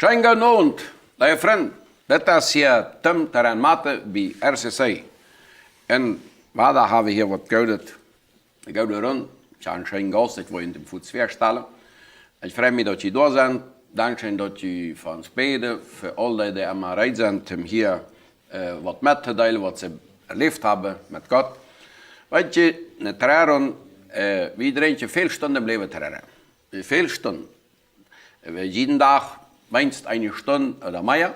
Schönen guten Abend, lieve vrienden. Dit is hier Tumm, Tere en Mate bij RKSEN. En waar hebben we hier wat gouden rund. Ik heb een schönen Gast, ik wil in de voet voorstellen. Ik freue mich, dat je daar bent. Dank dat je van ons beiden, voor alle die immer bereid zijn om hier wat met te delen, wat ze erlebt hebben met God. Weet je, een terror, wie drinkt je veel stunden blijven terror. Veel stunden. Jeden Tag minst eine Stunde oder mehr.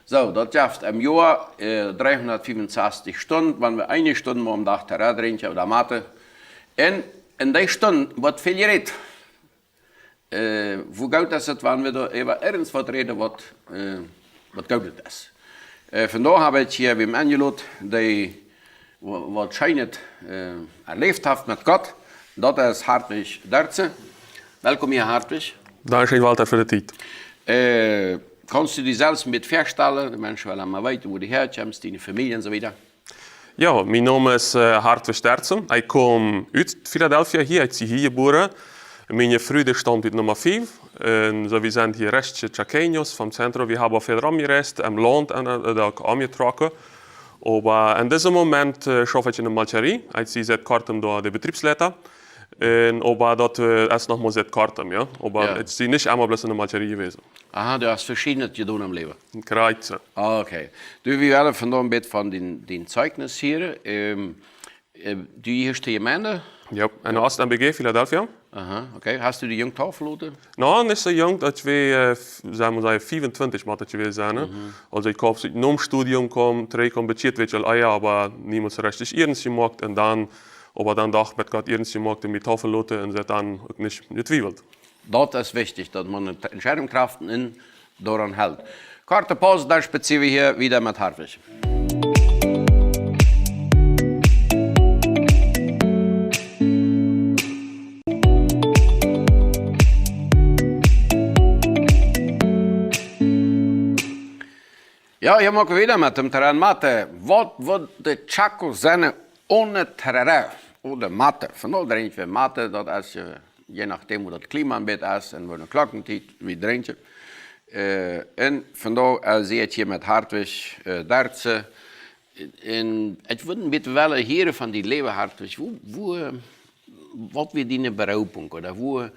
So, das schafft im Jahr 365 Stunden, wenn wir eine Stunde am Tag Terra trinken oder Mate. Und in der Stunde wird viel geredet. Wo gut ist es, wenn wir da über irgendwas reden, was gut ist. Von daher habe ich hier beim Angelot, der wahrscheinlich erlebt hat mit Gott. Das ist HARDWIG Derze. Willkommen hier, HARDWIG. Danke, Walter, für die Zeit. Kannst du dich selbst mit vorstellen? Die Menschen wollen mal weten, wo du herkommst, deine Familie und so weiter. Ja, mijn naam is HARDWIG Tere. Ik kom uit Philadelphia hier, ik ben hier geboren. Mijn vrienden stammt uit nummer 5. En so, we zijn hier rechtje Chaqueños vom Zentrum. We hebben veel rumgereist, im Land en ook omgetrokken. Aber in diesem Moment arbeite ich in der Malcherie. Ich bin seit kurzem der Betriebsleiter. Aber das ist noch mal seit kurzem, ja. Aber ja. Ich bin nicht einmal bloß in der Malcherie gewesen. Aha, du hast verschiedene getan im Leben. Kreuze. Okay. Du, wir werden von ein bisschen von den Zeugnis hier. Du erste Gemeinde? Ja, in der Ost-MBG, Philadelphia. Aha, okay. Hast du die jung verloren? Nein, nicht so jung. Ich war, sagen wir 25 Mal gewesen. Also ich habe nach dem Studium gekommen, beziert wird schon Eier, aber niemand so richtig ernst gemacht. Und dann, aber dann dachte ich, mit Gott ernst gemacht und mit verloren und dann auch nicht getwiebelt. Das ist wichtig, dass man eine Entscheidungskraft daran hält. Kurze Pause, dann spazieren wir hier wieder mit HARDWIG. Ja, hier machen wir wieder mit dem Tere und Mate. Was wird der Chaco sein ohne Tere oder Mate? Von all drinken wir Mate, das ist je nachdem, wo das Klima im Bett ist und wo eine Glockentijd, wie drinken. Und von daher sehe ich hier mit HARDWIG Derze. Und ich würde ein bisschen hören von die Leben HARDWIG. Was wird deine Berufung oder was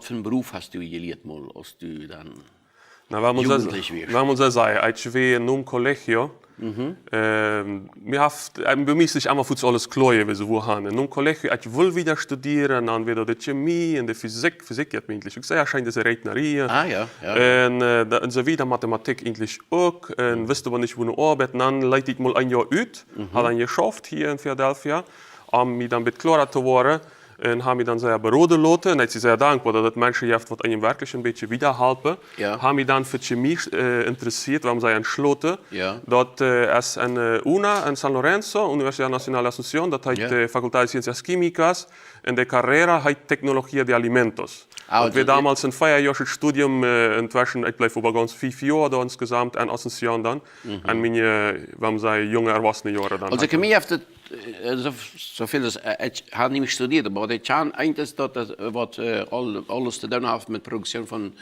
für einen Beruf hast du gelernt, als du dann jugendlich wirst? Wenn man so sagt, ich war in einem Kollegium. Bei mir ist immer für alles klar gewesen, wo han. In einem Kollegium, ich will wieder studieren, dann wieder die Chemie und die Physik. Physik hat mir eigentlich auch sehr schön, diese Rednerie. Ah, ja. Und so wieder Mathematik eigentlich auch. Und wusste aber nicht, wo ich arbeite. Dann leite ich mal ein Jahr aus, habe dann geschafft hier in Philadelphia, um mich dann mit klarer zu werden. Und habe mich dann sehr beraten lassen. Und ich bin sehr dankbar, dass Menschen jetzt einem wirklich ein bisschen wiederhelfen. Ja. Habe mich dann für Chemie interessiert, weil sie entschlossen. Ja. Dort ist eine UNA in San Lorenzo, Universidad Nacional de Asunción, das heißt die Facultad de Ciencias Químicas, und die Carrera heißt Tecnología de Alimentos. Und wir damals ein 4-jähriges Studium inzwischen, ich bleibe über ganz 5 Jahre da insgesamt in Asunción dann. Und meine, wenn man junge Erwachsene Jahre dann. Also Chemie heeft het, so vieles, ich habe nicht studiert, aber ich habe eigentlich das, was alles zu tun hat mit Produktion von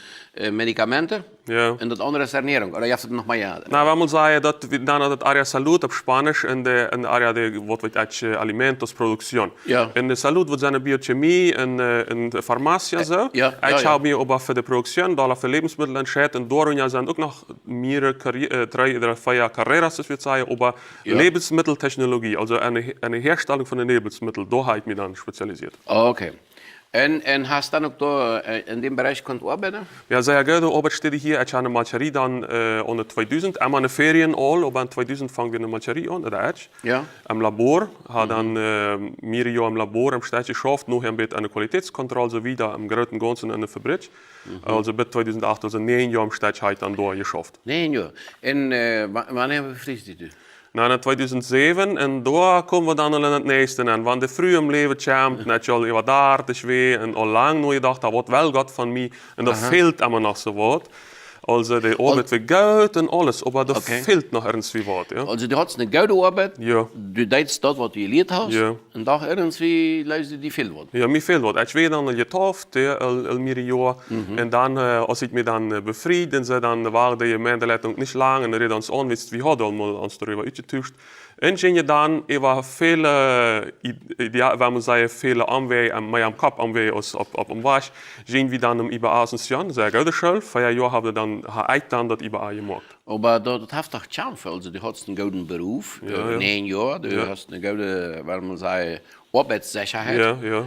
Medikamenten. Ja. Und das andere ist Ernährung, oder hast du noch mal ja? Na, wenn man sagt, dass wir dann das Area Salud auf Spanisch in der Area der was wird Alimentos Produktion. Ja. In der Salud wird seine Biochemie in der Pharmazie so. Ja. Ich habe mich aber für die Produktion, da für Lebensmittel entschieden und darum sind auch noch mehrere 3 oder 4 Carreras, das wir sagen, aber Lebensmitteltechnologie, also eine Herstellung von den Lebensmitteln, da habe ich mich dann spezialisiert. Okay. Und hast du dann auch da in dem Bereich arbeiten? Ja, sehr gerne. Arbeite ich hier. Ich habe eine Malcherie dann unter 2000. Einmal eine Ferien all, aber in 2000 fangen wir eine Malcherie an, oder ja. Im Labor. Habe dann mehrere Jahre im Labor im Städtchen geschafft. Noch ein bisschen eine Qualitätskontrolle, so wieder im Großen und Ganzen in der Fabrik. Also bis 2008, also 9 Jahre im Städtchen habe ich dann da geschafft. 9 Jahre. Und wann haben wir befristet? Na, 2007 en daar komen we dan al in het nächste. En wanneer de vroeg im leven kwam, net al je wat daar te schwee en al lang nog gedacht, dat wordt wel wat van mij. En dat fehlt immer noch so wat. Also die Arbeit wird gut und alles, aber da fehlt noch irgendwie was. Ja? Also du hast eine gute Arbeit, Ja. du denkst das, was du gelernt hast, Ja. und da irgendwie leist du die viel was. Ja, mir fehlt was. Ich werde dann getauft, mehrere Jahre, und dann, als ich mich dann befriedet, dann war die Gemeindeleitung nicht lang, und dann uns anwisst, wie hat man uns darüber ausgetauscht. Und ging dann über viele, wenn man sagen, viele Anwege, mehr am Kopf Anwege als auf dem Wasch, gingen wir dann über 18 Jahren, sehr gute Schule, 4 Jahre habe ich dann das überall gemacht. Aber das hat doch Charme, also du hast einen guten Beruf, Ja. 9 Jahre, du hast eine gute, wenn man sagt, Arbeitssicherheit. Ja, ja.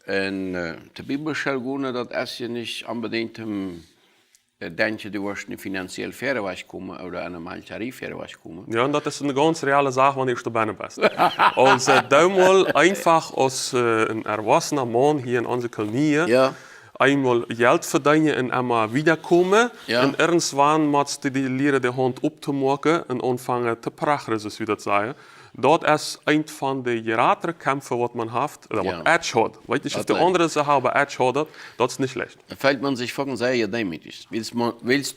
En de Bibelschule gehen, das ist ja nicht unbedingt denke, du wirst nicht finanziell fair kommen oder eine monetary fair kommen. Ja, und das ist eine ganz reale Sache, wenn ich da bist. Also, damals einfach als ein erwachsener Mann hier in unserer Kolonie, Ja. einmal Geld verdienen und einmal wiederkommen. Ja. Und irgendwann musst du die Lehre die Hand aufzumachen und anfangen zu prachen, so wie das sagen. Dat is een van de geratere Kämpfe, wat man heeft, oder Ja. wat Edge hat. Weet je, auf der andere Seite aber Edge hat, das ist nicht schlecht. Da fällt man sich vor und sagt, ja, demütig. Willst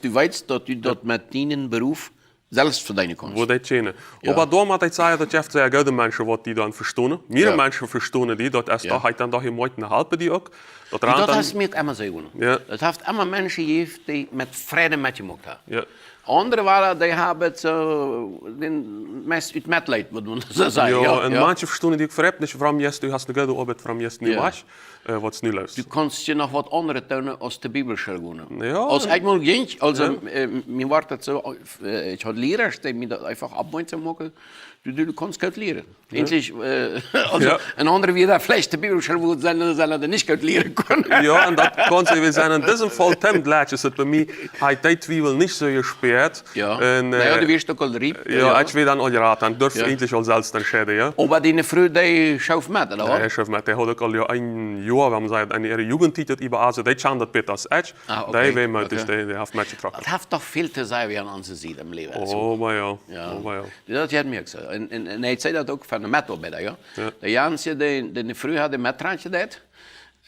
du weißt, dass du dort mit deinem Beruf selbst verdienen kannst? Wo die tjenen. Ja. Aber da moet ik zeggen dat je hebt sehr gute Menschen, wat die dan verstaan. Meer Ja. Menschen verstaan die, dat is Ja. toch, dan doch je moet helpen die ook. Dat Und raakt das dan, hast du mir immer sagen. Ja. Das hat immer Menschen gegeben, die mit Frieden mitgemacht haben. ja. Andere waren, die haben so den meist uit Mitleid, wat man so sagen. Ja, en manche verstaan die ook verhebt nicht, warum jetzt du hast eine gute Arbeit, warum jetzt nicht Ja. was, was nicht läuft. Du kannst je nog wat andere tun als de Bibelschule gehen. Ja. Als ik mal ging, also mir war das so, ich hatte Lehrer, die mir das einfach abmeinten machen. Du kannst gut lernen. Endlich, also Ja. ein anderer wieder vielleicht die Bibelschule, wo sie nicht gut lernen können. Ja, en dat kon ze weer zijn. In diesem Fall, Tumm, gleich ist es bei mir, hat die Zwiebel nicht so gesperrt. Ja, En, naja, du wirst doch al rieb. ja, ich will dann auch geraten, dann dürfen Ja. endlich auch selbst entscheiden, ja. Aber die Frau, die schauf mit, oder Ja, was? ich schaffe mit, der hat auch ja ein Jahr, wenn man sagt, eine ihre Jugendtitel über, also die schauen das bitte als Edge, Ah, okay, die will man, okay. die hat mitgetragen. Das hat doch viel zu sein, wie an uns sieht im Leben. Oh, aber ja, Ja. oh, aber ja. Dat had mir gesagt. En hij zei dat ook van de metalbedden, ja. Ja. De Janse, die früher had de metrantje dat.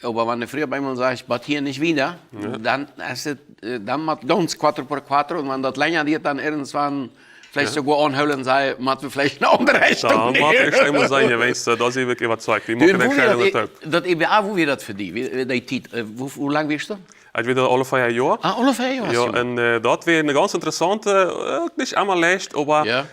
Aber wenn der früher bei mir sagt, but hier nicht wieder, dann ist es, dann macht ganz 4x4 und wenn das länger geht, dann irgendwann vielleicht sogar anholen sei, macht wir vielleicht eine andere Da Richtung. mag ich immer sagen, ja, weißt du, da ist ich wirklich überzeugt. Wir machen Entscheidungen mit Dat EBA, wo wir das für die Tiet, hoe lang wirst du? Ich wieder alle 4 Jahre. Ah, alle 4 Jahre. Ja, und dort wäre eine ganz interessante, nicht einmal leicht, aber Ja.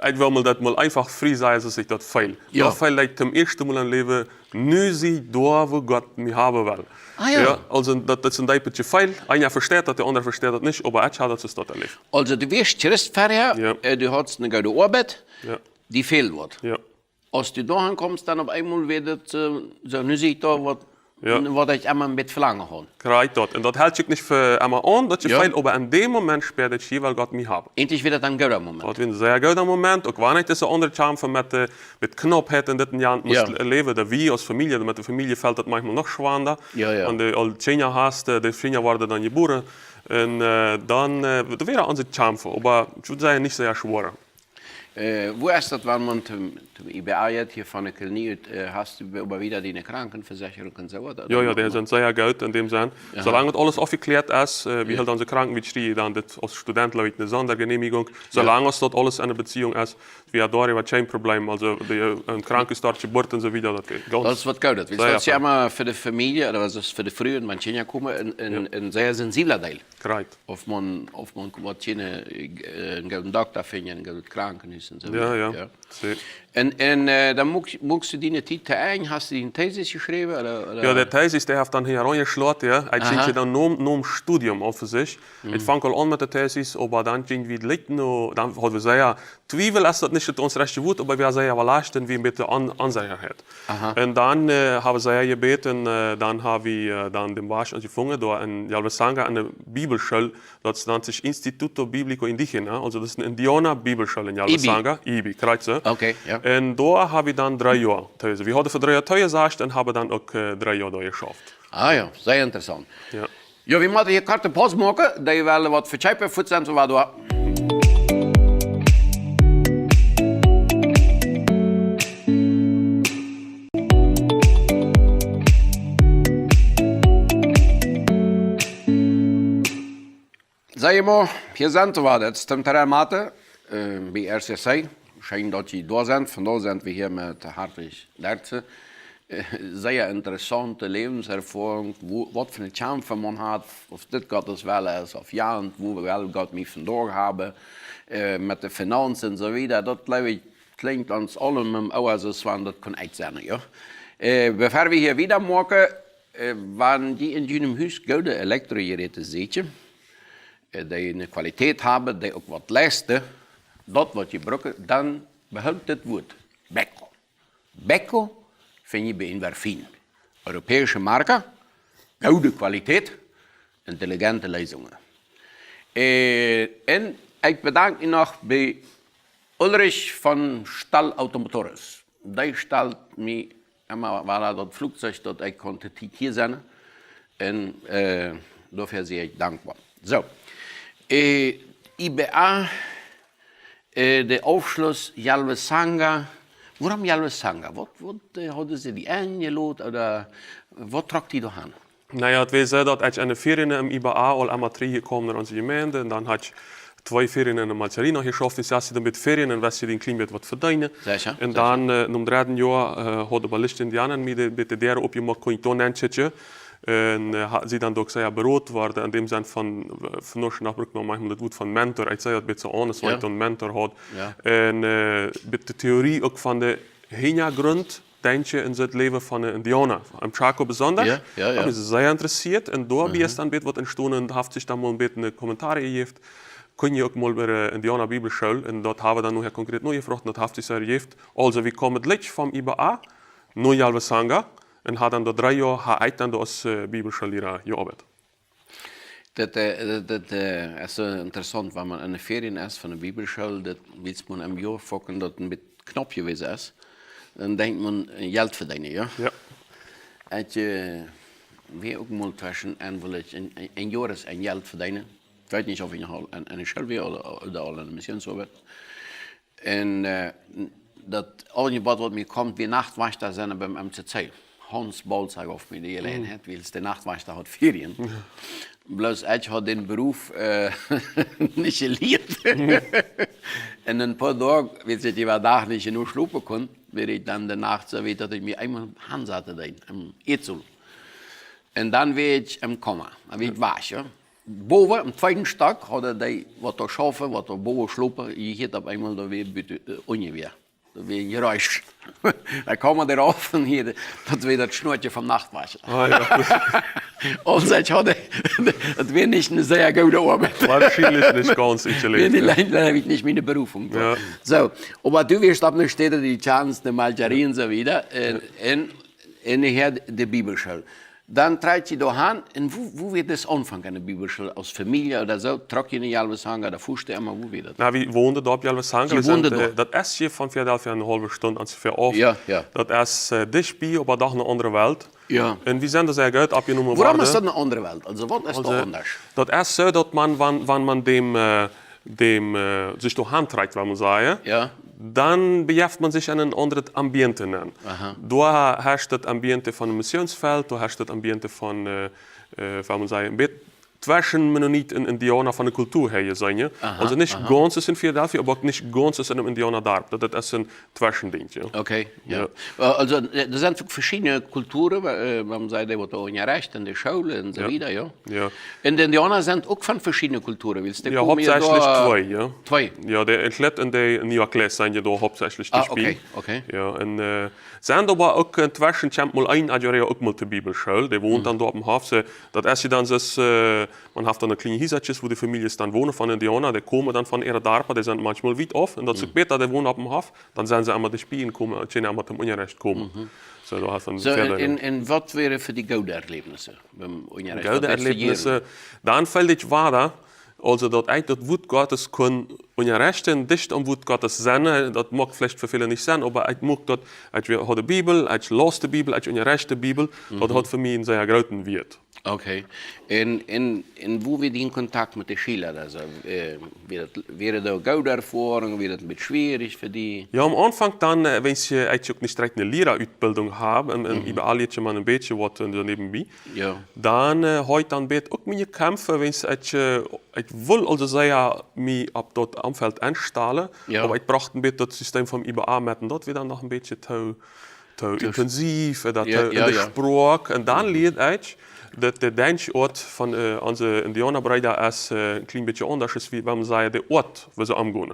ich will mal das mal einfach frei sein, dass ich das feil. Ja. Das feil zum ersten Mal im Leben, nu sie da, wo Gott mich haben will. Ah, ja. Also das ist ein bisschen feil. Einer versteht das, der andere versteht das nicht, aber ich habe das dort erlebt. Also du wirst Christferien, Ja. du hast eine gute Arbeit, Ja. die fehlt wird. Ja. Als du dahin kommst, dann auf einmal wird es so, nu zie ich da, was ich immer mit verlangen habe. Right dort. Und das hält sich nicht für einmal an, dass ich Ja. feil, aber in dem Moment sperrt ich hier, weil Gott mich hat. Endlich wird das ein guter Moment. Dat was een zeer guter Moment. Ook wanneer het een andere charme met knopheid in dit jaar moest Ja. leven. Dat wie als familie, met de familie valt het manchmal nog zwaarder. Ja, ja. Want de al 10 jaar haast, de vrienden worden dan geboren. En dan, dat wäre onze charme voor. Maar ik zou zeggen, niet zeer schwer. Wo ist das, wenn man zum IBA jetzt hier von der Klinik, hast du aber wieder die Krankenversicherung und so weiter? Ja, ja, die sind sehr gut in dem Sinn. Solange das alles aufgeklärt ist, wie halt unsere Krankenbetrieb dann das als Student läuft eine Sondergenehmigung. Solange das alles eine Beziehung ist, wir haben da kein Problem. Also ein Krankenstarts Geburt und so wieder, das geht ganz. Das ist was Gutes. Das ist ja immer für die Familie, oder was ist für die Frühen, wenn Kinder kommen, ein sehr sensibler Teil. Right. Auf man was Kinder einen guten Doktor finden, einen guten Krankenhaus und so Ja, ja. ja. See. En dan moest je die tijd te eigen, hast du die een thesis geschreven? Oder? Ja, der Thesis, der hat dann hier reingeschlagen, ja. Ich ging dann nur im Studium auf sich. Ich fange an mit der Thesis, aber dann ging wie liegt noch, dann hat wir sehr Zweifel, ist das nicht uns rechte Wut, aber wir sehr überrascht, wie mit der Ansicherheit. Und dann habe ich sehr gebeten, dann habe ich dann den Wasch angefangen, da in Jalvesanga eine Bibelschule, das nennt sich Instituto Biblico Indigena, also das ist eine Indianer-Bibelschule in Jalvesanga. IBI, Kreuze. Okay, ja. Und da habe ich dann 3 Jahre Thesis. Wir hatten für 3 Jahre gesagt und haben dann auch 3 Jahre da geschafft. Ah ja, sehr interessant. Ja. Ja, wir moeten hier kort een pauze maken, dat je wel wat vertjeipen voet zijn, zo wat doen. Zeg maar, hier zijn we jetzt zum Terrain bij RKSEN. Schön, dat je daar zijn. Vandaag zijn we hier met HARDWIG Lertse. Sehr interessante Lebenserfahrung, was für eine Chance man hat, of dit gaat dus wel is, of ja, wo we wel gaat mee vandaag hebben, met de financiën en zo weiter. Dat klinkt ons allemaal auch so, als dat kan echt zijn. Ja? Bevor wir hier wieder machen, wenn die in jenem Haus gute Elektrogeräte sehen, die eine Qualität haben, die auch was leisten, das, was je brauchen, dann behält das Wort Beko. Beko vind je bij Inverfin. Europese Marke, goede kwaliteit, intelligente Lösungen. En ik bedank je nog bij Ulrich van Stahl Automotores. Die stelt me, war dat vliegtuig dat ik kon hier zijn. En daarvoor zeer ik dankbaar. Zo. IBA, de Aufschluss Jalvesanga. Waarom Jalvesanga? Wat hadden ze die aangeloot? Wat trok die door aan? Nou ja, het was dat als je in de ferien im IBA al amateur gekomen naar onze gemeente. En dan had je 2 ferien in de Malzerina geschaft. Dus als je dan met ferien en was je die klein beetje wat verdienen. En dan, om 3 jaar, hadden we licht Indianen met de derde opgemaakt, kon je toen eentje. En sie dann doch sehr berot worden, in dem Sinne von Norschen Nachbrück noch manchmal das Wort von Mentor, ich sage das ein bisschen anders, weil ich einen Mentor hat. En mit der Theorie auch von der Hintergrund, denke ich, in das Leben von den Indianern, am Chaco besonders. Habe mich sehr interessiert und da habe ich dann ein bisschen was entstanden und habe sich dann mal ein bisschen Kommentare gegeben. Kun je ook mal bij de Indianer Bibelschule en dat hebben we dan nog concreet nog gevraagd en dat heeft zich gegeven. Also, we komen het licht van IBA, nu Jalvesanga. En had dan 3 jaar dan als Bibelschullehrer gearbeitet. Dat is zo interessant, wanneer man in de ferien is van de Bibelschule, dat weet man een jaar fokken dat een beetje knap geweest is. Dan denkt man geld verdienen, ja? Ja. Dat je weer ook mal tussen en wil ik een jaar is een geld verdienen. Ik weet niet of ik nog in een school weer of al in een missionsarbeid. En dat al wat mij komt, wie nachtwachter zijn bij MCC. Hans Balzag auf mir die Gelegenheit, weil es der Nachtwachter hat Ferien. Bloß ich habe den Beruf nicht geliebt. Und ein paar Tage, weil ich die Tag nicht genug schlafen konnte, werde ich dann danach so weit, dass ich mir einmal Hand hatte, im Ezel. Und dann werde ich im Komma, dann werde ich wach. Ja. Boven, im 2. Stock, hat er die, was er schaffen, was er boven schlafen, ich hätte auf einmal da wieder bitte ungefähr. Dat weer een geruis. Dan komen we erop en hier, dat weer dat snoertje van Nachtwaschen. Oh, ja. Also ich hatte, das wäre nicht eine sehr gute Arbeit. Wahrscheinlich nicht ganz intelligent. Dann habe ich nicht meine Berufung. Ja. So, aber du wirst ab einer Stelle die Chance, die Malzerie und so wieder, in der Bibelschule. Dann treibt sie da hin, und wo wird das anfangen in der Bibelschule? Aus Familie oder so? Trag je in Jalvesanga, da fuhrst du immer, wo wird das? Na, wir wohnen da in Jalvesanga. Wir wohnen da. Das erste hier von Philadelphia eine halbe Stunde ans Ver auf. Ja, ja. Das ist dicht bei, aber doch eine andere Welt. Ja. Und wir sind da sehr gut abgenommen worden. Warum ist das eine andere Welt? Also, was ist da anders? Das ist so, dass man, wenn man dem sich durch Hand trägt, wenn man sagt, ja, dann bejeft man sich an ein anderes Ambiente. Da herrscht das Ambiente von einem Missionsfeld, da herrscht das Ambiente von, wenn man sagt, ein bisschen zwischen Mennoniten und Indianer von der Kultur her sein. Ja? Also nicht ganz in Philadelphia, aber auch nicht ganz in einem Indianer-Dorf. Das ist ein Zwischending. Ja. Okay, ja. Also da sind verschiedene Kulturen, man sagt, die wird auch in Recht, in der Schule und so weiter. Ja. Ja. Und die Indianer sind auch von verschiedenen Kulturen. Ja, hauptsächlich 2. Ja. 2? Ja, der Entlet und der Niakles sind ja da hauptsächlich die Spiele. Okay. Ja, und sind aber auch inzwischen, kommt mal ein Adjurier auch mal zur Bibelschule, der wohnt dann dort am Hafen. Das ist dann das, man hat dann eine kleine Hiesatjes, wo die Familie dann wohnen von Indianer, die kommen dann von ihren Dorfen, die sind manchmal weit auf, und das ist später, die wohnen auf dem Hafen, dann sind sie einmal die Spielen kommen, können einmal zum Unrecht kommen. So, da hat und was wäre für die Gauderlebnisse beim Unrecht? Gauderlebnisse, dann fällt ich weiter, also dass ich das Wort Gottes kann und ja rechten dicht am Wort Gottes sein, das mag vielleicht für viele nicht sein, aber ich mag das, ich habe die Bibel, ich las die Bibel, ich eine rechte Bibel, das hat für mich einen sehr großen Wert. Okay. En wo wir den Kontakt mit den Schülern, also, wäre da gut Erfahrung, wäre das ein bisschen schwierig für die? Ja, am Anfang dann, wenn ich eigentlich nicht direkt eine Lehrerausbildung habe, und überall jetzt mal ein bisschen was nebenbei, Ja. dann heute dann bet auch meine Kämpfe, wenn ich will also sehr mich ab dort Umfeld einstellen, Ja. aber ich brauchte ein bisschen das System vom IBA mit und dort wieder noch ein bisschen zu intensiv, in der Sprache, und dann lernt ich, dat de Duitse Ort van onze Indianerbrüder ist ein klein bisschen anders ist, wie wenn man sagt, der Ort, wo sie angehen.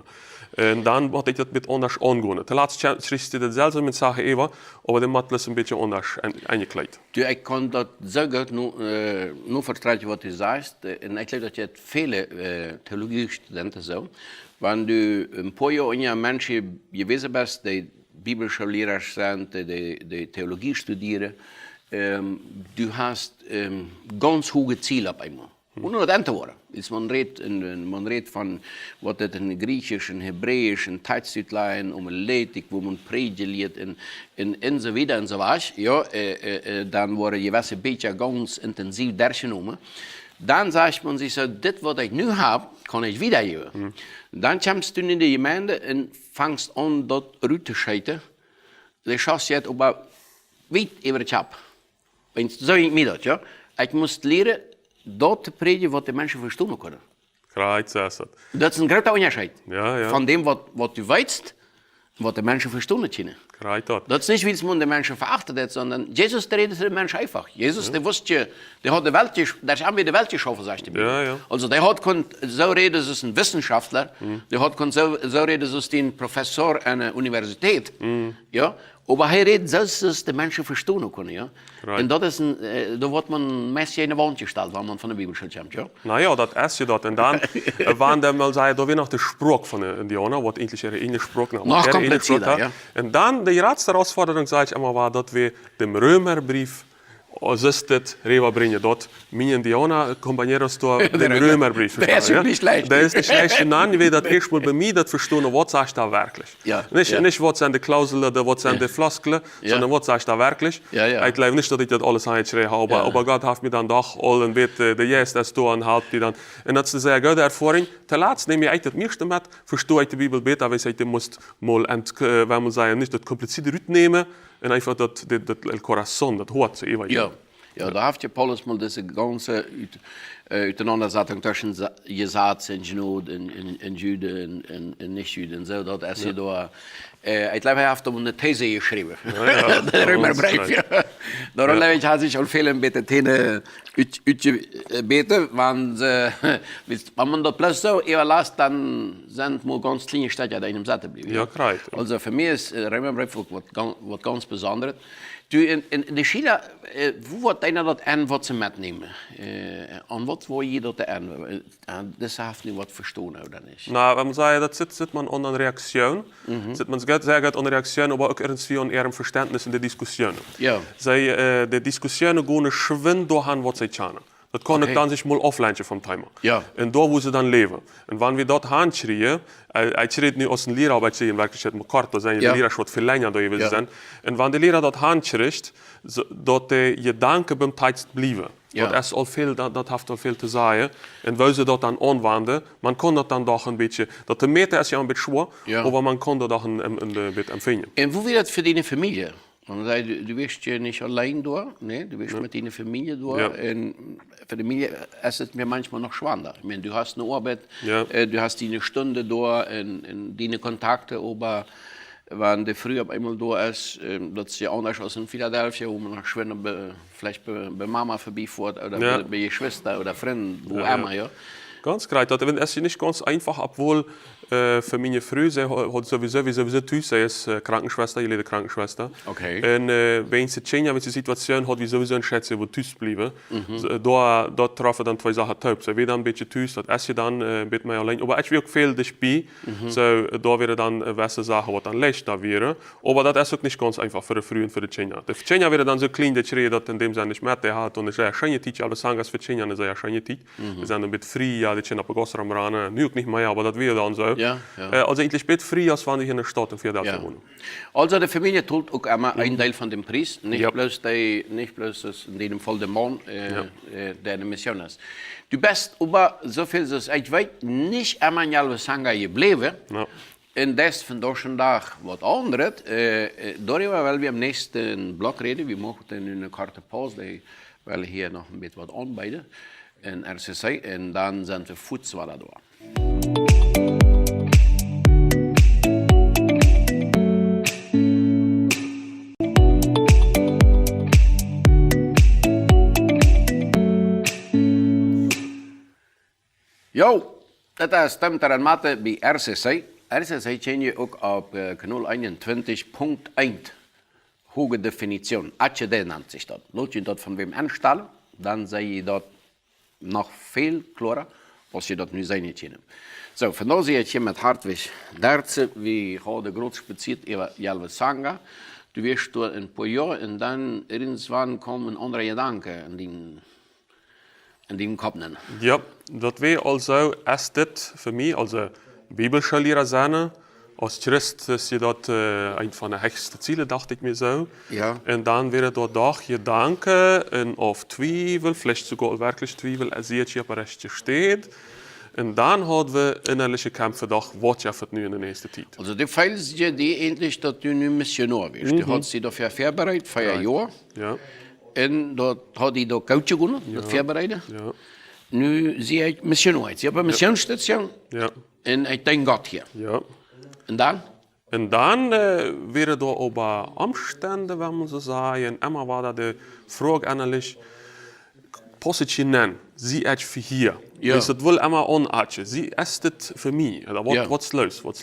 Und dann muss ich das mit anders angehen. Zuletzt schriftst du dasselbe mit Sachen Eva, aber dann macht das ein bisschen anders eingekleidet. Du, ich kann das so gut nur verstehen, was du sagst. Und ich glaube, dass jetzt viele Theologiestudenten so, wenn du ein paar Jahre in einem Menschen gewesen bist, die biblische Lehrer sind, die Theologie studieren, du hast ganz hohe Ziele auf einmal. Und nur das Antworten. Man redet von, was das in Griechisch, in Hebräisch, in Teitszitlein, Ethik, wo man prädigiert und so weiter und so was. Ja, dann wurde gewisse Bücher ganz intensiv durchgenommen. Dann sagt man sich so, das, was ich nu habe, kann ich wiedergeben. Dann kommst du in die Gemeinde und fängst an, dort rüberzuschreiten. Du schaust jetzt aber weit über den Job. Und so ich mir das, ja. Ich muss lernen, dort zu predigen, was die Menschen verstehen können. Kreuz ist das. Das ist ein großer Unterschied. Ja, ja. Von dem, was du weißt, was die Menschen verstehen können. Kreuz das. Das ist nicht, wie man die Menschen verachtet hat, sondern Jesus redet den Menschen einfach. Jesus, der wusste, der hat die Welt, der haben wir die Welt geschaffen, sagt die Bibel. Ja, ja. Also der hat so reden, das ist ein Wissenschaftler, der hat so reden, das ist ein Professor an der Universität. Ja? Aber er redet so, dass die Menschen verstehen können. Ja? Right. Und das ist da wird man meistens in eine Wand gestellt, wenn man von der Bibel kommt. Ja? Naja, das ist ja das. Und dann waren dann mal sagen, da wäre noch der Spruch von den Indianern, was eigentlich ihre eigene Spruch noch komplizierter, ja. Und dann die letzte Herausforderung, sage ich immer, war, dass wir dem Römerbrief assistet rüberbringen. Dort, meine Indianer Compañeros den Römerbrief verstehen. Der ist ja nicht schlecht. Der ist nicht schlecht. Und dann will das erstmal bei mir das verstehen, was sagst du da wirklich. Ja. Nicht was sind die Klauseln oder was sind die Floskeln, sondern was sagst du da wirklich. Ja. Ich glaube nicht, dass ich das alles eingeschrieben habe, aber Gott hat mir dann doch allen bitte, der Jezus das da und halt die dann. Und das ist eine sehr gute Erfahrung. Zuletzt nehme ich das meiste mit, verstehe ich die Bibel besser, aber ich muss mal, wenn man sagen, nicht das komplizierte Rüt nehmen, und einfach das El Corazon, das Hort zu evaluieren. Ja, da hat ja Paulus mal diese ganze Auseinandersetzung zwischen Gesetz und Gnade und Juden und Nicht-Juden. So, das ist ja da. Ich glaube, er hat eine These geschrieben. Ja. Der Römerbrief. Ja. Darum hat sich auch viele mit der These beten, wenn man das plötzlich so überlässt, dann sind nur ganz kleine Städte in einem Satz geblieben. Ja, korrekt. Also für mich ist der Römerbrief was ganz Besonderes. Du, in der Schule, wo wird einer das an, was sie mitnehmen? Und was will jeder das an? Das hat nicht was verstehen, oder nicht? Na, wenn man sagt, das sieht man an einer Reaktion. Sieht man sehr gut an der Reaktion, aber auch irgendwie an ihrem Verständnis in der Diskussion. Ja. Die Diskussionen gehen schwind durch, was sie tun. Das kann ich dann sich mal offline vom Timer. Ja. Und da, wo sie dann leben. Und wenn wir dort hinschreien, ich rede nicht aus dem Lehrer, aber ich sehe in Wirklichkeit mit Karten, die Lehrer schon viel länger da gewesen sind. Und wenn der Lehrer dort hinschreibt, dort die Gedanken beim Text bleiben. Ja. Das hat auch viel zu sagen. Und weil sie dort dann anwenden, man kann das dann doch ein bisschen, das Meter ist ja ein bisschen schwer, aber man kann das auch ein bisschen empfehlen. Und wo wird das für deine Familie? Du bist ja nicht allein da, ne? Du bist mit deiner Familie da. Ja. Und für die Familie ist es mir manchmal noch schwerer. Ich meine, du hast eine Arbeit, du hast deine Stunde da und deine Kontakte, aber wenn der früh auf einmal da ist, das ist ja anders als in Philadelphia, wo man noch schwer vielleicht bei Mama vorbeifährt oder bei ihrer Schwester oder Freunden, wo immer, ja. Ganz korrekt. Das ist nicht ganz einfach, obwohl für meine Frau, sie hat sowieso Tüß, sie ist Krankenschwester, ihre Krankenschwester. Okay. Und wenn sie Tschenja, wenn sie Situation hat, wie sowieso ein Schätze, wo Tüß bleiben, da treffen dann zwei Sachen taub. Sie wird dann ein bisschen Tüß, das esse ich dann ein bisschen mehr allein. Aber ich will auch viel dabei, so da wäre dann gewisse Sachen, was dann leicht da wäre. Aber das ist auch nicht ganz einfach für die Frau und für die Tschenja. Die Tschenja wäre dann so klein, dass ich das in dem Sinne nicht mehr hat und eine sehr schöne Zeit, alle sagen, dass für Tschenja eine sehr schöne Zeit. Wir sind ein bisschen frei, ja, die Tschenja auf der Gossram ran, nu auch nicht mehr, aber das wäre dann so. Ja, ja. Also eigentlich bet frei, als wenn ich in der Stadt in Philadelphia wohne. Also die Familie tut auch immer einen Teil von dem Preis, nicht Ja. bloß das in dem Fall der Mann, der eine Mission ist. Du bist aber, so viel als ich weiß, nicht einmal in Jalvesanga geblieben. Ja. En des van dag wat anderes. Darüber, weil wir am nächsten Block reden. Wir machen eine Karte Pause, weil hier noch ein bisschen was anbieten in RKSEN. Und dann sind wir Fuß weiter da. Jo, das ist Tumm Tere bei RKSEN. RKSEN ken je ook op kanaal 21.1. Hoge Definition. HARDWIG nennt sich das. Laat je dat van wem anstellen, dann sei je dat noch viel klarer, als je dat nu zijn niet kennen. So, vandaag zie je het hier met HARDWIG 13, wie hadden groot spaziert over Jalvesanga. Du wirst door een paar jaar en dan irgendwann komen andere gedanken in die Kopf. Ja, dat weer also is dit voor mij als Bibelschullehrer sein. Als Christ ist ja dort ein von den höchsten Zielen, dachte ich mir so. Ja. Und dann wäre dort auch Gedanken auf Zweifel, vielleicht sogar wirklich Zweifel, als ihr hier aber recht steht. Und dann haben wir innerliche Kämpfe, doch, was ja für in der nächsten Zeit. Also, die fällt dir die endlich, dass du nun Missionar bist. Du hast sie dafür vorbereitet, für ein Jahr. Ja. Und dort hat die da Coach gewonnen, das vorbereitet. Ja. Nu zie ik Missionar. Sie haben eine Missionsstation. Ja. Und ich denke Gott hier. Ja. Und dann? Und dann wäre da aber Umstände, wenn man so sagen, immer war da die Frage eigentlich, positionen, sie ist für hier. Ja. Dus het wil immer onatje. Sie ist het für mich. Oder was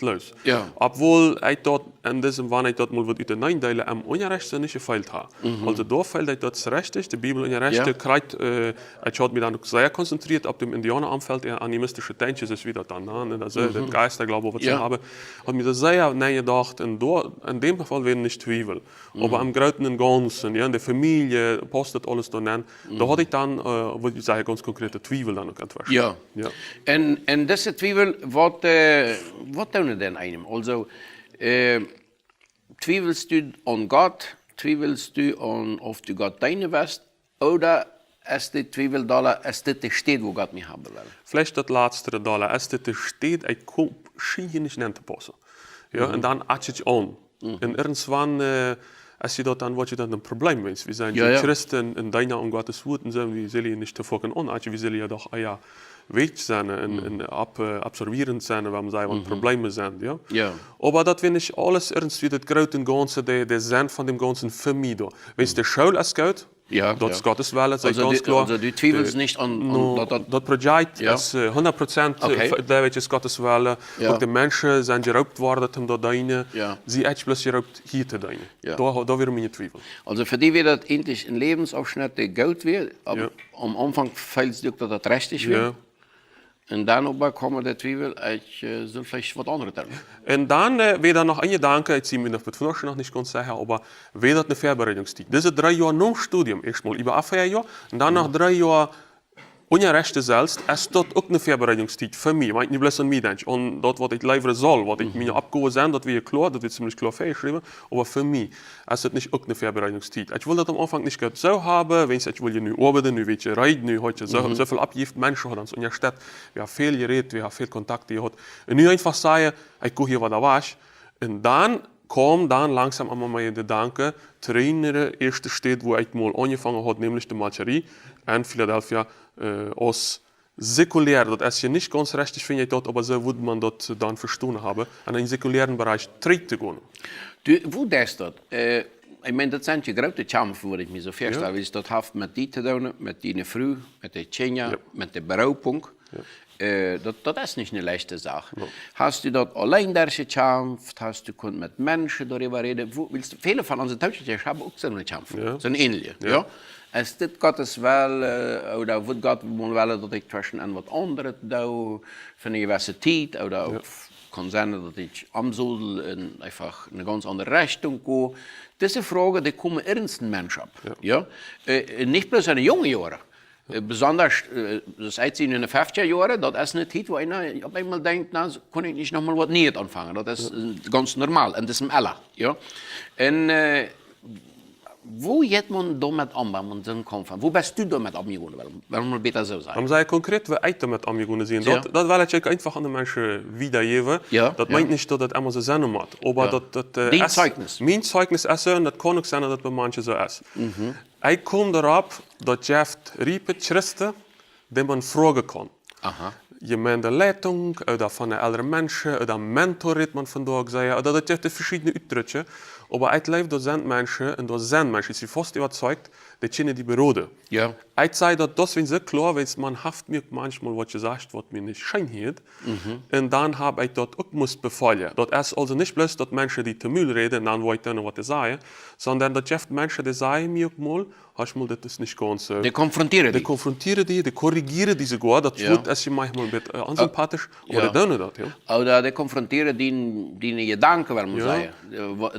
los? Ja. Obwohl ich dort in diesem wann ich dort mal wird über Neindele am Unrecht nicht gefällt habe. Also da fällt ich dort richtig. Die Bibel Unrechte kriegt, ich habe mich dann sehr konzentriert auf dem Indianerumfeld, animistische Tänze ist wieder dann, ne? Das der Geister, glaube ich, was ich habe. Hat mir das sehr näher gedacht und in dem Fall werden nicht Zweifel. Aber am Großen und Ganzen, ja, in der Familie, postet alles da nennen, da hatte ich dann, würde ich sagen, ganz konkrete Zweifel dann noch entwickelt. Ja. Ja. En deze twijfel, wat doen we dan einem? Also, twijfelst du an Gott, twijfelst du an, of du Gott deine wirst, oder ist die Twijfel da, ist das steht, wo Gott mich haben will? Vielleicht das letzte da, ist das steht, ich schien hier nicht nennen zu passen. Ja, und dann atsch ich an. Und irgendwann, als je dat dan, wat je dan een probleem is. We zijn Christen en deine an Gottes Wort und so, wie soll je nicht davor onatje, wie soll je doch weg sein und absorbierend sein, wenn man sagt, was Probleme sind. Ja? Ja. Aber das will nicht alles irgendwie das große Ganze, der Sinn von dem Ganzen für mich da. Wenn es der Schule ist gut, das ist Gottes Wille, das ist ganz klar. Also du zweifelst nicht an das Projekt ist 100% der ist Gottes Wille. Auch die Menschen sind geraubt worden, um da rein. Sie sind bloß geraubt hier zu rein. Da wäre meine Zweifel. Also für die wird das endlich ein Lebensabschnitt, der gut wird. Aber am Anfang fällt es dir, dass das richtig wird. Und dann aber kommen die Zweifel, ich soll vielleicht was anderes tun. Und dann wäre noch ein Gedanke, ich ziehe mir das noch nicht ganz sicher, aber wäre das eine Vorbereitungszeit. Diese 3 Jahre nach Studium, erstmal über 4 Jahre, und dann nach 3 Jahren Unrechte selbst, ist das auch eine Vorbereitungszeit für mich. Ich meine nicht bloß an mich denken. Und das, was ich liefern soll, was ich mir abgehen soll, das wird klar, das wird ziemlich klar festgeschrieben. Aber für mich ist das nicht auch eine Vorbereitungszeit. Ich will das am Anfang nicht so haben, wenn ich will ja nu arbeiten, nu will ich reiten, nu heute so viel abgibt. Menschen haben uns in der Stadt, wir haben viel geredet, wir haben viel Kontakte gehabt. Und nu einfach sagen, ich gucke hier, was da war. Und dann kommt dann langsam einmal mein Gedanke, trainieren, erste Stadt, wo ich mal angefangen habe, nämlich die Malcherie in Philadelphia, als säkulär, das ist ja nicht ganz richtig, finde ich dort, aber so würde man das dann verstanden haben, an einen säkulären Bereich treten zu gehen. Du, wo ist das? Ich meine, das sind die große Kämpfe, wo ich mir so vorstelle, wie es das hat mit dir zu tun, mit deiner Frau, mit der Tjenja, mit der Beraubung. Das ist nicht eine leichte Sache. Hast du dort allein gekämpft? Hast du mit Menschen darüber reden? Viele von unseren Deutschen haben auch so eine Kämpfe, so eine ähnliche. Ja? Ist das Gottes Wille, oder wird Gott wollen, dass ich zwischen etwas anderes tue, für eine Universität, oder auch kann sein, dass ich amsoll in einfach eine ganz andere Richtung gehe. Diese Fragen, die kommen ernsten Menschen ab. Ja? Nicht bloß in jungen Jahren. Besonders, das ist in den 50er Jahren, das ist eine Zeit, wo einer auf einmal denkt, na, kann ich nicht nochmal was Neues anfangen. Das ist ganz normal, und das ist im aller. Ja? Und wo geht man damit an, wenn man so kommt? Wo bist du damit angegangen? Warum mal besser so sagen? Dan zei concreet we uit damit angegangen zijn. Ja. Dat wil ik einfach an de mensen wiedergeben. Ja, Dat ja. meint nicht, dat het immer so sein muss. Aber Ja. Dein Zeugnis. Mein Zeugnis ist, und das kann auch sein, dass das bei manchen so ist. Ich komme darauf, dass Jeff Riepe Christen, die man fragen kann. Aha. Gemeindeleitung, oder von den älteren Menschen, oder Mentor, redt man vandaag zeggen, oder dat heeft verschillende uitdrukken. Aber ich lebe, da sind Menschen, und da sind Menschen, die sind fast überzeugt, die kennen die Beroden. Ja. Ich sage, dass das, wenn sie klar ist, man haft mir manchmal was gesagt, was mir nicht schein hielt. Und dann habe ich das auch muss befallen. Das ist also nicht bloß, dass Menschen, die zu Müll reden, und dann wollen ich was sagen, sondern dass Jeff Menschen, die sagen mir auch mal, hast mal, das ist nicht ganz so. Die konfrontieren Die die. konfrontieren die korrigieren die sogar. Das Ja. wird als manchmal ein bisschen unsympathisch, aber Ja. die tun das, ja. Oder die konfrontieren die Gedanken, will man sagen.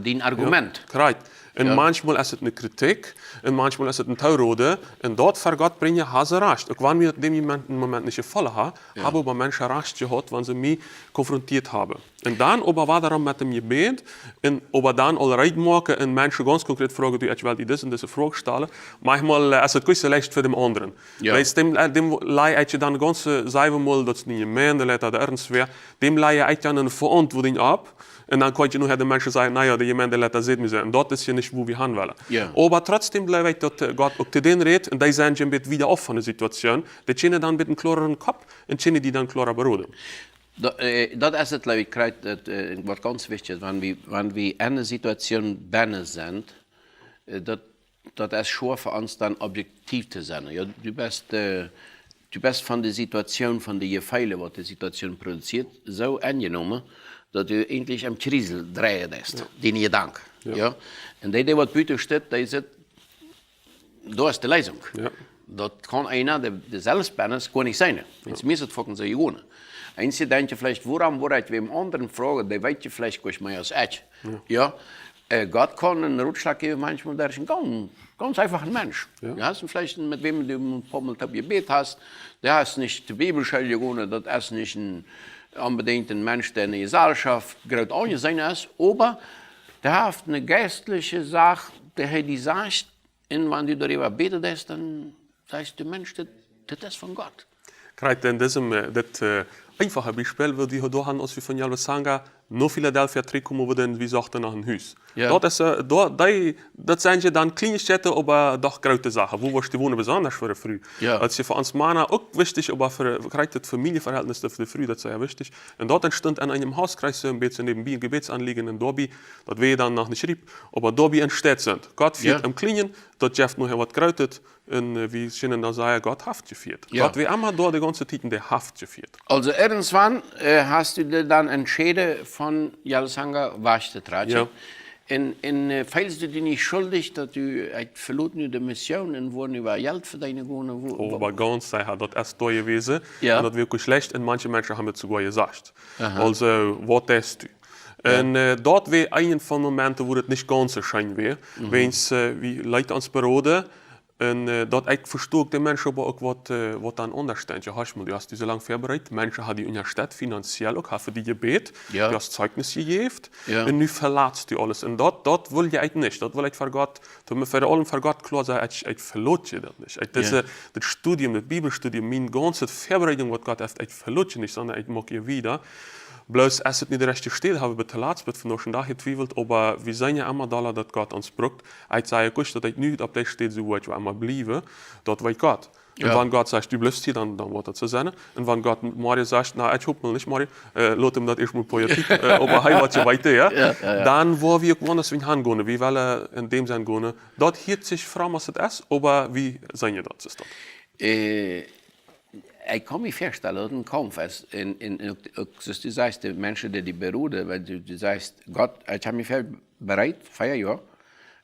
Die Argument. Right. En manchmal is het een kritiek, en manchmal is het een touwrode. En dat voor God brengen, ha ze recht. Ook wanneer we op dem Moment niet gevallen hebben we mensen recht gehad, wanneer ze mij geconfronteerd hebben. En dan, aber we daarom met hem gebed, en aber dan al right maken, en mensen ganz concreet vragen, du, ich will die deze vraag stellen. Manchmal is het kwijt leicht voor de anderen. Ja. Weil dem lei je dan ganz zevenmal, dat is niet een meende, dat er ergens weer, dem lei je dan een verantwoording op. En dan kan je nu de mensen zeggen, nou ja, de gemeente laat dat zitten zijn. En dat is je niet hoe we gaan willen. Ja. Maar trotzdem blijf ik dat God ook te den redt. En die zijn je een beetje wieder af van de situatie. Die kunnen dan met een klarere kop en kunnen die dan klarer beroden. Dat is het, glaube ich, wat ganz wichtig ist, wenn wir in einer Situation binnen sind, dat is schon für uns dann objektiv zu sein. Ja, du bist von der Situation, von den Gefeilen, was die Situation produziert, so angenommen, dass du endlich am Krisel drehen lässt, den Gedanken. Ja. Und die, was buiten steht, die sagt, da ist die Lösung. Ja. Das kann einer, der selbst ist, gar nicht sein. Jetzt müssen wir fucken sie ohne. Einzige denkt vielleicht, woran würde ich wem anderen fragen, der weiß vielleicht gar nicht mehr als ich. Ja. Gott kann einen Rutschlag geben, manchmal, der ist ein ganz einfacher Mensch. Ja. Du hast vielleicht, mit wem du ein paar Mal Gebet hast, der ist nicht die Bibelschule gegangen, das ist nicht ein unbedingt ein Mensch, der in der Gesellschaft gerade angesehen ist, aber der hat eine geistliche Sache, der die sagt, und wenn du darüber betest, dann sagst du, Mensch, das ist von Gott. Krijgt in diesem das einfache Beispiel, wo die hier haben, als wir von Jalwe sagen, nur Philadelphia terugkomen we dan, wie sagten, nach een huis. Ja. Dat zijn je dan kleine Städte, aber doch grote Sachen. Wo was die wohnen besonders für die Früh. Ja. Als je voor ons Männer auch wichtig, aber für das Familienverhältnis für die Früh, das ist ja wichtig. Und dort entstand an einem Hauskreis ein bisschen nebenbei ein Gebetsanliegen in Dobby, das wir dann noch nicht schrieb, aber Dobby entsteht sind. Gott führt im Kleinen, dort Jeff noch was grötet, und wie schön da sagen, Gott haft geführt. Ja. Gott wie immer dort die ganze Zeit der haft geführt. Also irgendwann hast du dir dann entschieden von Jalsanga Waschte Ja. Und feilst du dir nicht schuldig, dass du verloren die Mission und wurden über Geld für deine Wohnung? Aber ganz sicher, das ist da gewesen. Ja. Und das wirklich schlecht. Und manche Menschen haben es sogar gesagt. Also, was denkst du? Ja. Und dort war ein von den Momenten, wo es nicht ganz so schön war. Wenn es wie Leute ans Büro und dort ich verstehe die Menschen aber auch, was dann untersteht. Ja, du hast diese lang vorbereitet. Menschen haben die in der Stadt finanziell auch für die gebet. Ja. Du hast Zeugnis gegeben. Ja. Und nu verlässt du alles. Und dort will ich nicht. Dort will ich für Gott, für allem für Gott klar sagen, ich verlot je das nicht. Das Studium, das Bibelstudium, meine ganze Vorbereitung, was Gott hat, ich verlot je nicht, sondern ich mag ihr wieder. Bloß, als het niet de rechte steht, hebben we het te laatst vandaag getwijfeld, aber we zijn ja immer da, dat Gott ons brukt. Ik zei, dat ik nu op deze steed zo wat we allemaal blijven, dat weet Gott. Ja. Und wenn Gott sagt, du bleibst hier, dann wird das so sein. Und wenn Gott Mario sagt, na, ich hoffe mal nicht, Mario, lass ihm das erstmal Politik, aber hey, was je weiter, ja? Dann wollen wir woanders hingehen, wir wollen in dem Sinn gehen. Dort hielt sich fram, was es ist, aber wie sein ihr das? Ist das? Ich kann mir vorstellen, dass ein Kampf ist. Du sagst, die Menschen, die beruhen, weil du sagst, Gott, ich habe mich bereit, 4 Jahre,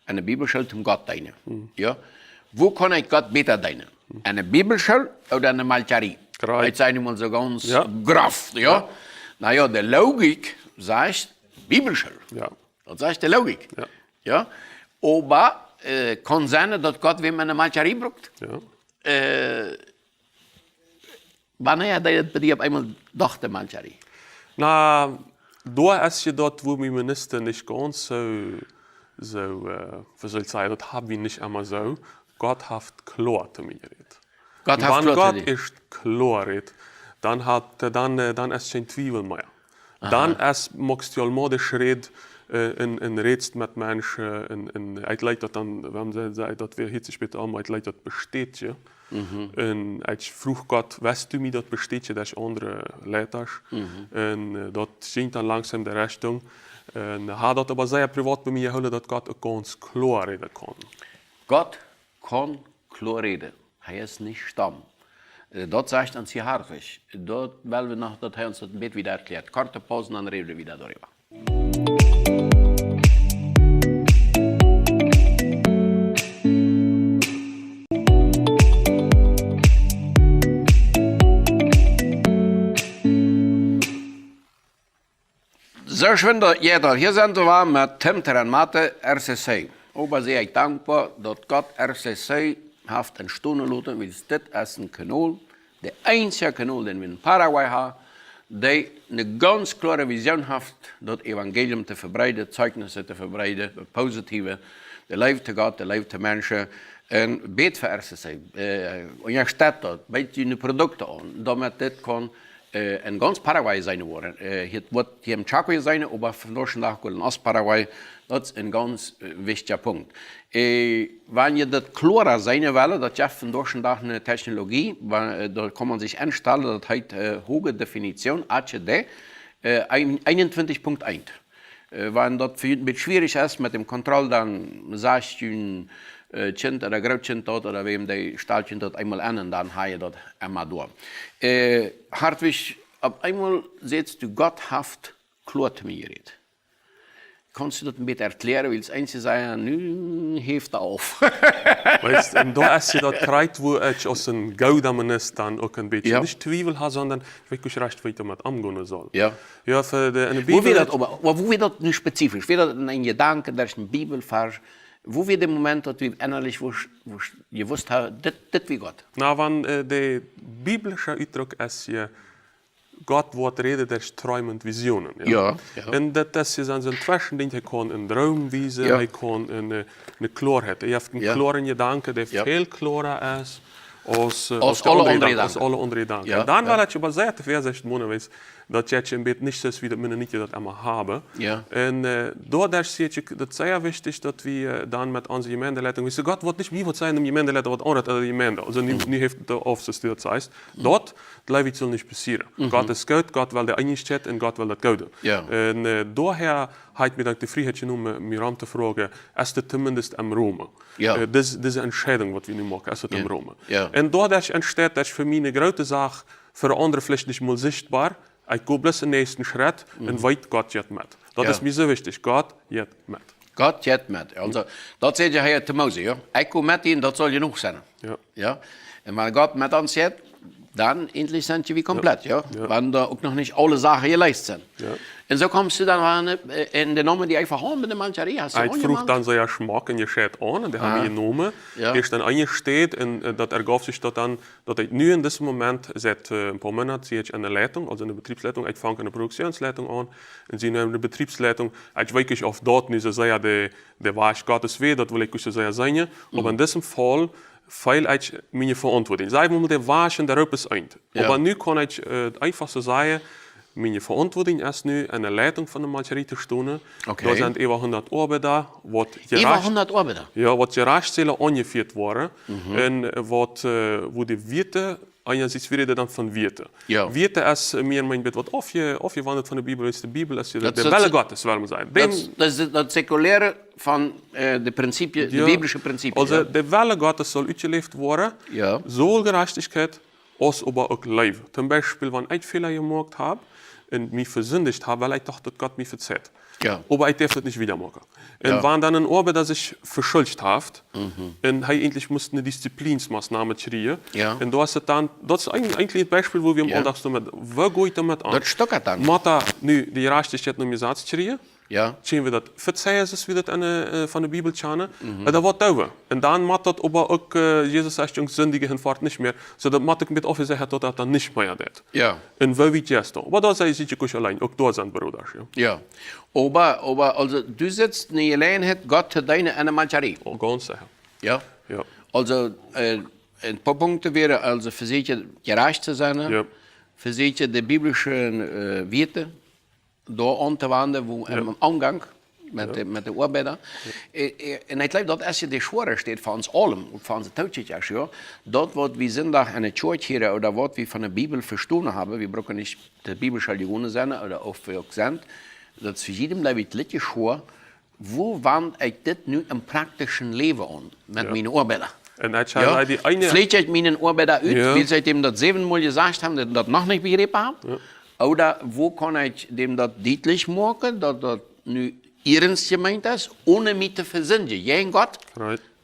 eine Bibelschule zum Gott dienen. Ja? Wo kann ich Gott besser dienen? Eine Bibelschule oder eine Malcharie? Ich sage mal so ganz grob. Ja? Naja, die Logik sagt Bibelschule. Ja. Das sagt die Logik. Ja. Ja? Aber kann sein, dass Gott, wenn man eine Malcharie braucht. Ja. wanneer je dat bij die op eenmaal dacht, manchari? Na, da ist ja dort, wo mein Minister nicht ganz wie soll ich sagen, das habe ich nicht immer so. Gott hat klar zu mir geredet. Wenn Gott ist klar redet, dann ist kein Zweifel mehr. Dann magst du allemaal de schreed en redst met mensen en het leidt dat dan, we hebben zei dat we hier später allemaal, het leidt dat besteed je. En als vroeg God, wist du mir dat besteed je, dat is andere leiders. En dat zingt dan langzaam de richting. En had dat aber sehr privat bij mij gehouden dat God ook ganz klar reden kan. Gott kann klar reden. Hij is niet stam. Dat sagt uns hier HARDWIG. Dort wollen wir noch, dass er uns das ein bisschen wieder erklärt. Korte Pausen, dann reden wir wieder darüber. So schön, jeder hier sind wir mit Tumm, Tere und Mate, RKSEN. Aber sehr dankbar, dass Gott RKSEN hat eine Stunde lassen, weil das ist ein Kanal, der einzige Kanal, den wir in Paraguay haben, der eine ganz klare Vision hat, das Evangelium zu verbreiten, Zeugnisse zu verbreiten, das Positive, der Leben zu Gott, der Leben zu Menschen. Und bet für RKSEN. Und je steht dort, bietet die Produkte an, damit das kann in ganz Paraguay sein worden. Hier wird hier im Chaco sein, aber von Deutschland in Ostparaguay, das ist ein ganz wichtiger Punkt. Wenn ihr das klarer sein wollt, das ist von Deutschland eine Technologie, da kann man sich einstellen, das heißt hohe Definition, HD 21.1. Wenn das für ein bisschen schwierig ist mit dem Kontroll, dann sagst du, Kind oder Großkind dort oder wem der Stahlchen dort einmal an und dann habe ich dort einmal durch. HARDWIG, auf einmal siehst du, Gott hat klar zu mir geredet. Kannst du das ein bisschen erklären, weil es einzige sagen, nun hilft auf. Weißt du, da ist ja das Kreis, wo ich aus dem Gaudamen dann auch ein bisschen nicht Zweifel habe, sondern ich wirklich recht weiter mit umgehen soll. Ja. Ja, für eine Bibel. Wo wird das nicht spezifisch? Wird das ein Gedanke, das ist ein Bibelvers? Wo wird der Moment, dass wir innerlich gewusst haben, das wie Gott? Na, wenn der biblische Ausdruck ist ja, Gott wird reden durch Träume und Visionen. Ja. Und das ist dann so ein Zwischending, er kann einen Traum weisen, er kann eine Klarheit. Er hat einen klaren Gedanke, der viel klarer ist als alle andere Gedanken. Ja. Dann war das aber sehr zu versuchen, dass ich ein bisschen nicht so ist, wie das Mennoniten das immer haben. Ja. Und dadurch sehe ich, das ist sehr wichtig, dass wir dann mit unserer Gemeindeleitung, wissen, Gott wird nicht, wie wird sein, im Gemeindeleitung, was anderes als die Gemeinde. Also nicht hilft der Aufsicht, das heißt, dort, das soll nicht passieren. Gott ist gut, Gott will der Einigkeit und Gott will das Gute. Ja. Und daher hat mir dann die Freiheit genommen, mir zu fragen, ist das zumindest am Rome? Ja. Diese Entscheidung, die wir nicht machen, ist das am Rome? Ja. Und dadurch entsteht, das für mich eine große Sache, für andere vielleicht nicht mal sichtbar. Ich gehe bloß den nächsten Schritt und weiß, Gott geht mit. Das ist mir so wichtig. Gott geht mit. Gott geht mit. Also, das seht ihr hier zu Mose. Ja? Ich gehe mit ihnen, das soll genug sein. Ja. Ja? Und wenn Gott mit uns geht, dann endlich sind wir komplett. Ja? Wenn da auch noch nicht alle Sachen geleistet sind. Ja. Und so kommst du dann in den Namen, die einfach haben mit der Mancherie. Ich frug dann so ja Schmack und gescheit an und die haben wir genommen. Ja. Ist dann eingestellt und das ergab sich dann, dass ich nu in diesem Moment seit ein paar Monaten sehe ich eine Leitung, also eine Betriebsleitung. Ich fange eine Produktionsleitung an und sie nehmen eine Betriebsleitung. Ich wirklich auf dort nicht so sehr der war ich Gottes Weh, das will ich so sehr sein. Aber in diesem Fall weil ich meine Verantwortung. Sagen wir mal, der war schon der ist ein. Aber nu kann ich einfach so sagen, meine Verantwortung ist nu eine Leitung von der Mancherie zu stehen. Okay. Da sind über 100 Arbeiter. Über 100 Arbeiter? Ja, was Gerichtsstellen angeführt waren. Und wo die Wirte, einerseits wird dann von Wirte. Ja. Wirte ist mir mein Bild, was aufgewandelt von der Bibel ist. Die Bibel ist der Wille Gottes, will man sagen. Das ist das Säkuläre von den Prinzipien, die biblischen Prinzipien. Also der Wille Gottes soll ausgelebt werden. Ja. Sowohl Gerechtigkeit als aber auch Leben. Zum Beispiel, wenn ich Fehler gemacht habe, und mich versündigt habe, weil ich dachte, dass Gott mich verzeiht. Ja. Aber ich darf das nicht wieder machen. Und wenn dann ein Arbeiter sich verschuldigt hat, und er endlich musste eine Disziplinsmaßnahme kriegen, und da ist dann, das ist eigentlich ein Beispiel, wo wir im Alltag damit, wo gehe ich damit an? Das stockert dann. Mata, nu, die Gerechtigkeit noch mir Satz kriegen, Ja. Zien we dat verzeihen is wie dat van de Bibel tjane. Dat wordt over. En dan maakt dat aber ook, Jezus zegt, jongens, sündige hinfahrt nicht mehr. So dat maakt ik met of zeggen dat dat dan nicht mehr dat. Ja. En wie weet jest dan. Aber da sei ich kusch allein, auch da sind Brüder. Ja. Ja. Aber also, du sitzt in die Alleinheit, Gott hat deine eine Mancherie. Oh, ganz sicher. Ja. Ja. Also, ein paar Punkte wäre, also für sich gerecht zu sein, Ja. für sich die biblischen Werte da anzuwenden, wo im Umgang met de arbeiders. En ik geloof dat als je de schwere steht voor ons allen, ook voor onze Toetjes, ja, dat wat we zondag in de church hier oder wat we van de Bibel verstanden hebben, we brauchen nicht de Bibel schon zijn, oder auch wir auch sind, dat is voor jedem blijft het liedje schwer, wo wand ik dit nu een praktischen leven aan, met mijn arbeiders. En hij zei die eine... Vielleicht ich meinen Arbeiter uit, weil sie dem das 7-mal gesagt haben, dass das noch nicht begriffen haben. Ja. Oder wo kann ich dem das deutlich machen, dass das nu ernst gemeint ist, ohne mich zu versündigen. Jij Gott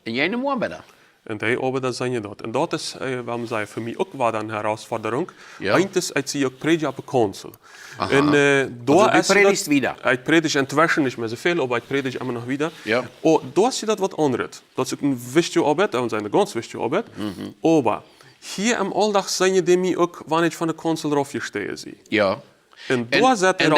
en jij een Arbeiter. En die Arbeiter zijn je dat. En dat is, waarom zei voor mij ook wel een herausforderung. Ja. Eindelijk, ik zie ook predigen op de council. Aha. En also, du predigst wieder. Ik predig inzwischen nicht mehr so viel, aber ich predige immer noch wieder. Ja. Oh, da ist das was anderes. Das ist auch eine wichtige Arbeit, und eine ganz wichtige Arbeit. Aber hier im Alltag sind je die auch, wenn ich von der Council raufgestehe sehe. Ja. En der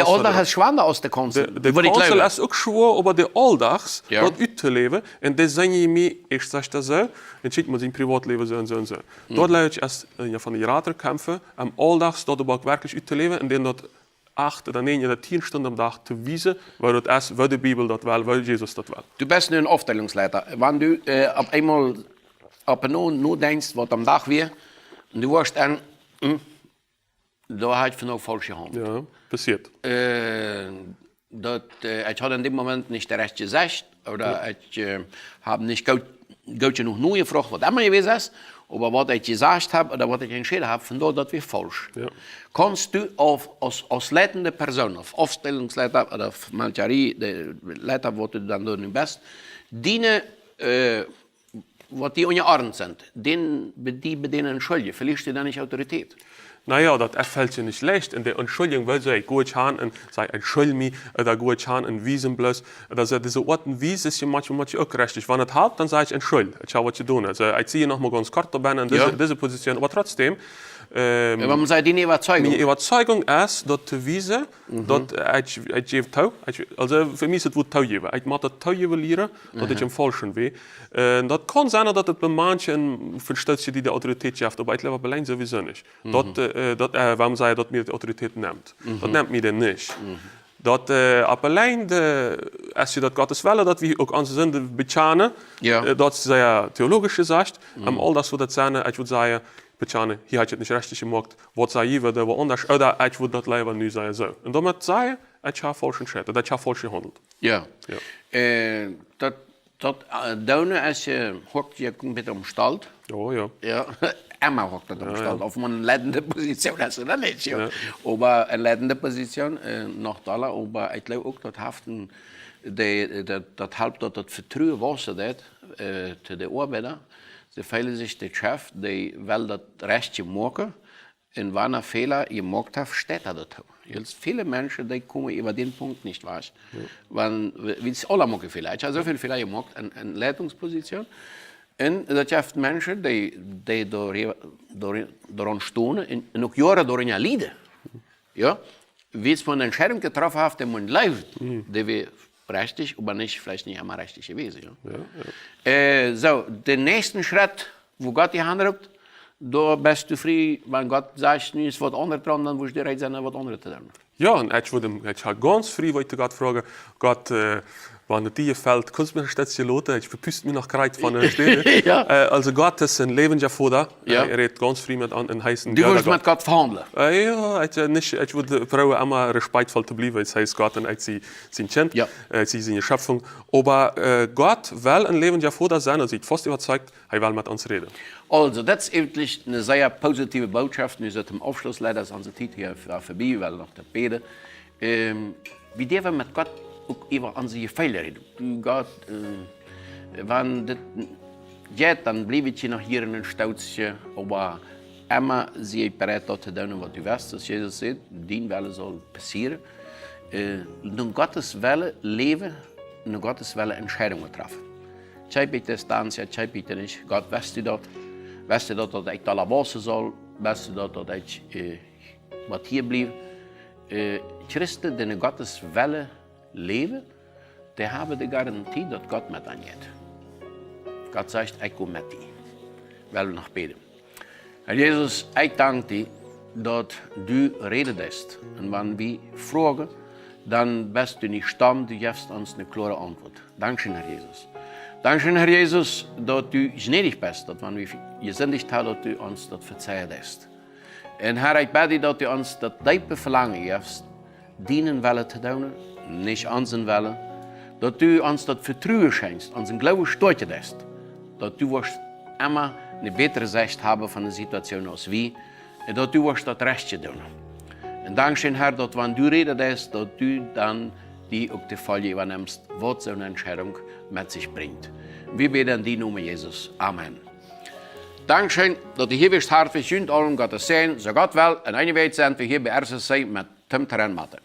Alldag is schwander als de Council. De Council is ook schwer, aber de Alldags dat uit te leven. En dat zijn je mee, ik zeg dat zo, en ziet maar zijn privaatleven zo en zo en zo. Dat leid je als van de raterkämpfen, am Alldags dat ook werkelijk uit te leven, en dan dat 8 oder 9 oder 10 Stunden am Tag te wijzen, waar dat is, waar de Bibel dat wel, waar Jezus dat wel. Du bist nu een Aufstellungsleiter. Wanneer du op eenmaal op een nu denkst, wat am Dag weer, en du wirst dan, da hat ich noch falsch gehandelt. Ja, passiert. Ich hatte in dem Moment nicht recht gesagt, oder ich habe nicht gut genug nur gefragt, was immer gewesen ist, aber was ich gesagt habe, oder was ich entschieden habe, von dort, das wäre falsch. Ja. Kannst du als leitende Person, auf Aufstellungsleiter oder auf Malcharie, der Leiter, wo du dann dort bist, dienen, was die ungeordnet sind, die bei denen entschuldigen, verlierst du dann nicht Autorität. Naja, das fällt sich nicht leicht. In der Entschuldigung, weil sie gut haben und sei entschuldig mich, oder gut haben und wiesen bloß. Also diese Orten wies ist ja manchmal auch richtig. Wenn es halt, dann sage ich entschuldig. Ich habe was zu tun. Also ich ziehe noch mal ganz kurz dabei in diese Position. Aber trotzdem, aber man sagt, die Überzeugung. Meine Überzeugung ist, dass zu wiesen, dass ich gebe Tau. Also für mich ist es gut Tau geben. Ich mache das Tau juwelieren, dass ich im Falschen weh. Das kann sein, dass es bei manchen verstellt die Autorität schafft, aber ich glaube bei allein sowieso nicht. Warum sei dass mir die Autorität nimmt? Das nimmt mir denn nicht. Dat op alleen als je dat Gottes willen, dat we ook onze zin betjane, dat is sehr theologisch gezegd. Al dat soort zaken, ik würde zeggen, betjane, hier had je het niet richtig gemaakt, wat zei je, dat we anders, oder ik würde dat liever nu zeggen zo. En daarmee zeggen, ik heb falsch entschieden, dat ik heb falsch gehandeld. Ja. Dat duinen als je hokt, je komt met omstald. Oh ja. Ja. Emma hockt dat omstald. Of een leidende positie, dat is dat niet. Ja. Maar een leidende positie, nog dollar, maar ik geloof ook dat haften, dat helpt dat het vertrouwen was, dat te de arbeider. Ze veilen zich de chef, die wil dat rechtje maken. En wanneer Fehler gemacht hat, steht er dat. Jetzt viele Menschen, die kommen über den Punkt nicht was. Wenn es alle machen Fehler. Ich habe so viele Fehler gemacht in Leitungsposition. Und das gibt Menschen, die daran stehen und auch Jahre darin leiden. Ja? Wie es von Entscheidung getroffen hat, die man läuft, die wir richtig, aber nicht, vielleicht nicht immer richtig gewesen. Ja? So, den nächsten Schritt, wo Gott die Hand rückt, da bist du frei, wenn Gott sagt, nu ist was anderes dran, dann wirst du bereit sein, was anderes zu tun. Ja, und ich habe ganz frei, weil ich Gott frage, Gott, wenn es dir fällt, kannst du mir ein Städtchen loten, ich verpüste mich noch gerade von der Stelle. Ja. Also Gott ist ein lebendiger Vater, redet ganz frei mit an heißen Du willst mit Gott verhandeln? Ja, ich würde probieren, immer respektvoll zu bleiben, es heißt Gott und ich sein Kind, ich seine Schöpfung. Aber Gott will ein lebendiger Vater sein, also ich bin fast überzeugt, er will mit uns reden. Also, das ist eigentlich eine sehr positive Botschaft. Nu zit im Abschluss leider ist unsere Zeit hier vorbei, weil noch der Bede. Wie der wir mit Gott auch über unsere Fehler reden. Du Gott, wenn das geht, dann bleibe ich noch hier in den Stautschen, aber immer sehe ich bereit, das zu tun, was du weißt, dass Jesus sagt, dein Wille soll passieren. Nach Gottes Wille leben, nach Gottes Wille Entscheidungen treffen. Ich bitte Distanz, ich bitte nicht. Gott, weißt du das? Weißt du das, dass ich da lassen soll? Weißt du das, dass ich was hier bleibe? Christen, die nach Gottes Wille leben, die haben die Garantie, dass Gott mit ihnen geht. Gott sagt, ich komme mit dir. Weil wir noch beten. Herr Jesus, ich danke dir, dass du redest. Und wenn wir fragen, dann bist du nicht stumm, du gibst uns eine klare Antwort. Dankeschön, Herr Jesus. Dankeschön, Herr Jesus, dass du gnädig bist, dass wenn wir gesündigt haben, dass du uns das verzeiht hast. Und Herr, ich bitte, dass du uns das tiefe Verlangen gibst, deinen Willen zu tun, nicht unseren Willen. Dass du uns das Vertrauen schenkst, unseren Glauben stärken lässt. Dass du wirst immer eine bessere Sicht haben von der Situation als wir. Und dass du wirst das Recht tun. Und Dankeschön, Herr, dass wenn du redest, dass du dann die auch die Folge übernimmst, was so eine Entscheidung mit sich bringt. Wir beten in die Namen Jesus. Amen. Dankeschön, dass du hier bist, HARDWIG und allem Gottes Segen. So Gott will, in einer Welt sind wir hier bei RKSEN mit Tumm, Tere und Mathe.